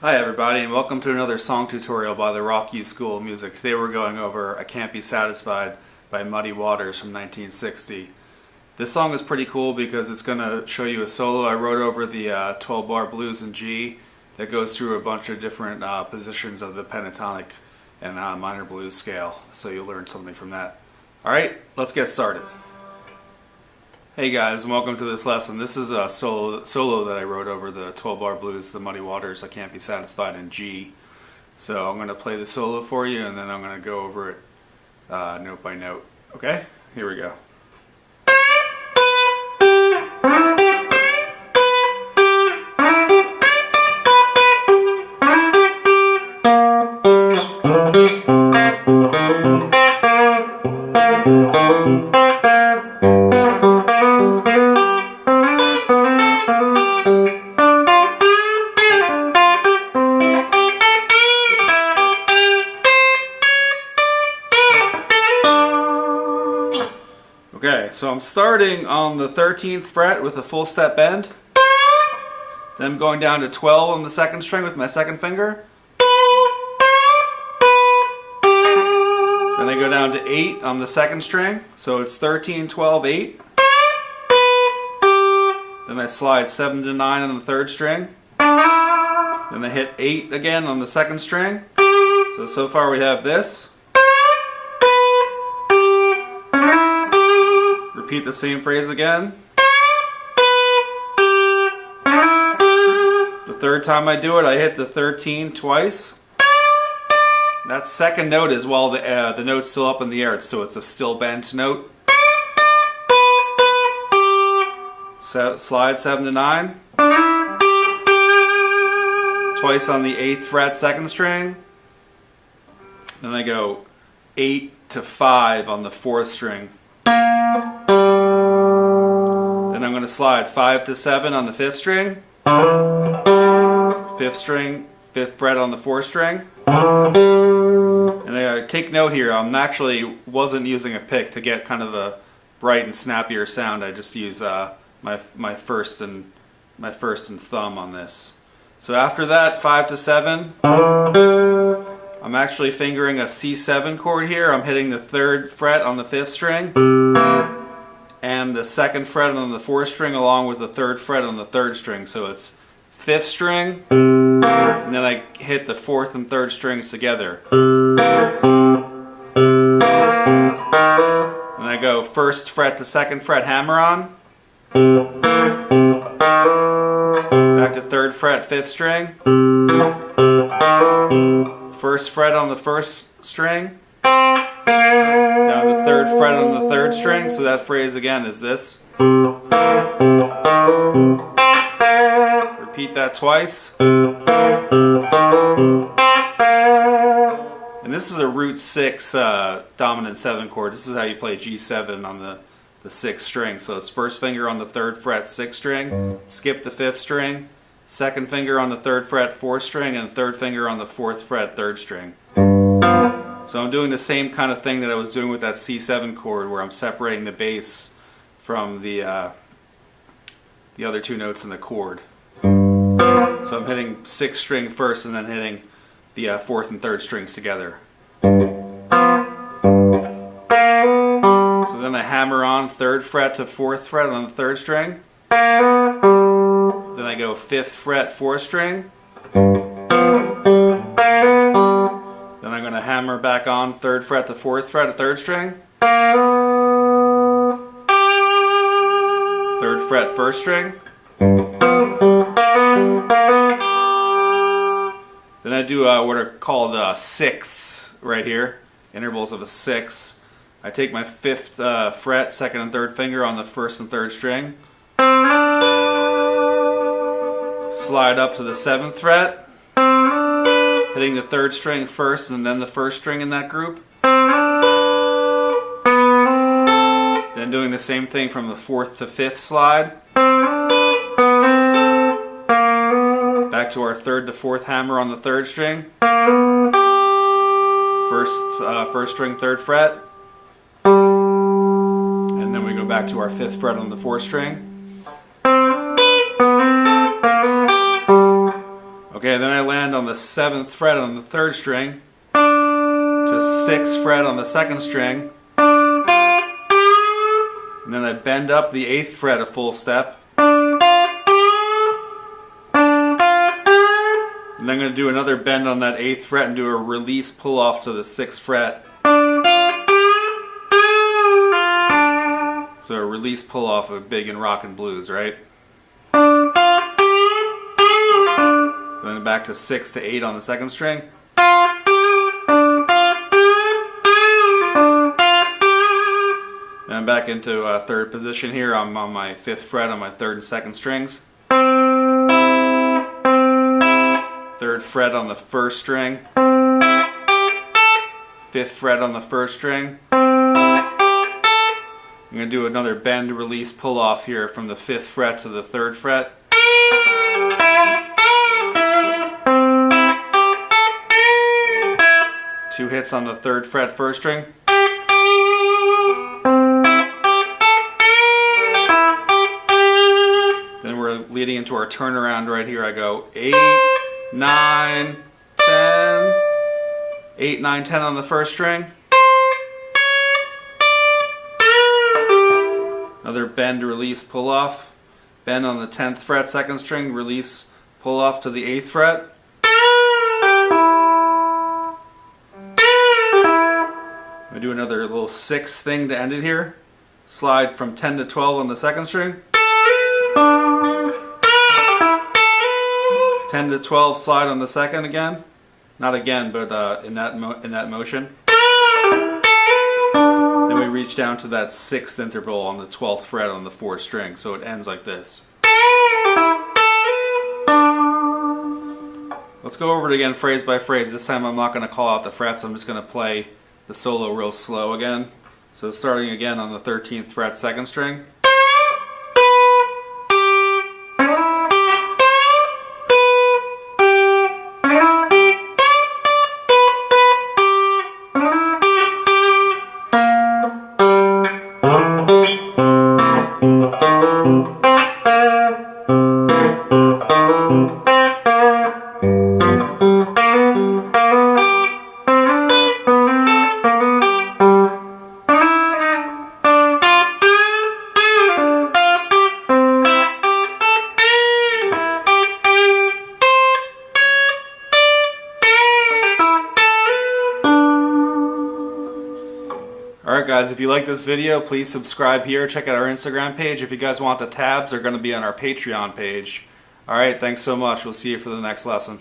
Hi everybody, and welcome to another song tutorial by the Rawk School of Music. Today we're going over I Can't Be Satisfied by Muddy Waters from 1960. This song is pretty cool because it's going to show you a solo I wrote over the 12-bar blues in G that goes through a bunch of different positions of the pentatonic and minor blues scale, so you'll learn something from that. Alright, let's get started. Hey guys, and welcome to this lesson. This is a solo that I wrote over the 12-bar blues, the Muddy Waters, I Can't Be Satisfied in G. So I'm going to play the solo for you, and then I'm going to go over it note by note. Okay? Here we go. Okay, so I'm starting on the 13th fret with a full step bend. Then I'm going down to 12 on the second string with my second finger. Then I go down to 8 on the second string, so it's 13, 12, 8. Then I slide 7 to 9 on the third string. Then I hit 8 again on the second string. So far we have this. Repeat the same phrase again. The third time I do it, I hit the 13 twice. That second note is while the note's still up in the air, so it's a still bent note. Slide 7 to 9. Twice on the 8th fret, second string. Then I go 8 to 5 on the 4th string. Then I'm going to slide 5 to 7 on the 5th string. 5th string, 5th fret on the 4th string. And I take note here, I'm actually wasn't using a pick to get kind of a bright and snappier sound. I just use my first and thumb on this. So after that, 5 to 7, I'm actually fingering a C7 chord here. I'm hitting the 3rd fret on the 5th string and the 2nd fret on the 4th string along with the 3rd fret on the 3rd string. So it's 5th string, and then I hit the 4th and 3rd strings together. And I go 1st fret to 2nd fret hammer on. Back to 3rd fret, 5th string. 1st fret on the 1st string. Down to 3rd fret on the 3rd string. So that phrase again is this. Repeat that twice. And this is a root 6 dominant 7 chord. This is how you play G7 on the 6th string. So it's first finger on the 3rd fret, 6th string, skip the 5th string, second finger on the 3rd fret, 4th string, and third finger on the 4th fret, 3rd string. So I'm doing the same kind of thing that I was doing with that C7 chord, where I'm separating the bass from the other two notes in the chord. So I'm hitting 6th string first and then hitting the 4th and 3rd strings together. So then I hammer on 3rd fret to 4th fret on the 3rd string. Then I go 5th fret, 4th string. Then I'm going to hammer back on 3rd fret to 4th fret, a 3rd string. 3rd fret, 1st string. Then I do what are called sixths right here, intervals of a sixth. I take my 5th fret, 2nd and 3rd finger on the 1st and 3rd string. Slide up to the 7th fret, hitting the 3rd string first and then the 1st string in that group. Then doing the same thing from the 4th to 5th slide. Back to our 3rd to 4th hammer on the 3rd string. First string, 3rd fret. And then we go back to our 5th fret on the 4th string. Okay, then I land on the 7th fret on the 3rd string to 6th fret on the 2nd string, and then I bend up the 8th fret a full step, and then I'm going to do another bend on that 8th fret and do a release pull off to the 6th fret. So a release pull off of big in rock and blues, right? Then back to 6 to 8 on the 2nd string. And I'm back into 3rd position here. I'm on my 5th fret on my 3rd and 2nd strings. 3rd fret on the 1st string. 5th fret on the 1st string. I'm going to do another bend, release, pull off here from the 5th fret to the 3rd fret. Two hits on the 3rd fret, 1st string. Then we're leading into our turnaround right here. I go 8, 9, 10, 8, 9, 10 on the 1st string. Another bend, release, pull off. Bend on the 10th fret, 2nd string, release, pull off to the 8th fret. I do another little 6th thing to end it here. Slide from 10 to 12 on the 2nd string. 10 to 12, slide on the 2nd again. Not again, but in that motion. Then we reach down to that 6th interval on the 12th fret on the 4th string, so it ends like this. Let's go over it again phrase by phrase. This time I'm not going to call out the frets, I'm just going to play the solo real slow again. So starting again on the 13th fret, 2nd string. Alright guys, if you like this video, please subscribe here. Check out our Instagram page. If you guys want the tabs, they're going to be on our Patreon page. Alright, thanks so much. We'll see you for the next lesson.